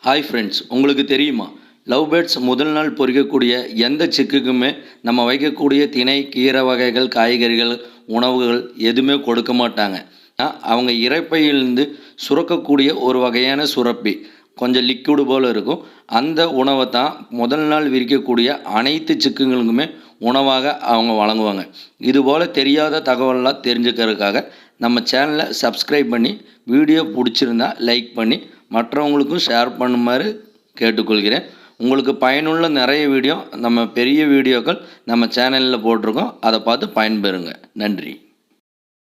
Hi friends, உங்களுக்கு தெரியுமா love birds முதல் நாள் பொரிக்கக்கூடிய எந்த சிக்குக்குமே நம்ம வைக்கக்கூடிய திணை கீரை வகைகள் காய்கறிகள் உணவுகள் எதுவுமே கொடுக்க மாட்டாங்க. அவங்க இரைப்பையிலிருந்து சுரக்கக்கூடிய ஒரு வகையான சுரப்பி கொஞ்சம் லிக்விடு போல் இருக்கும். அந்த உணவை தான் முதல் நாள் விரிக்கக்கூடிய அனைத்து சிக்குங்களுக்குமே உணவாக அவங்க வழங்குவாங்க. இதுபோல் தெரியாத தகவலாம் தெரிஞ்சுக்கிறதுக்காக நம்ம சேனலை சப்ஸ்கிரைப் பண்ணி வீடியோ பிடிச்சிருந்தா லைக் பண்ணி மற்றவங்களுக்கும் ஷேர் பண்ணுமாறு கேட்டுக்கொள்கிறேன். உங்களுக்கு பயனுள்ள நிறைய வீடியோ நம்ம பெரிய வீடியோக்கள் நம்ம சேனலில் போட்டிருக்கோம். அதை பார்த்து பயன்பெறுங்க. நன்றி.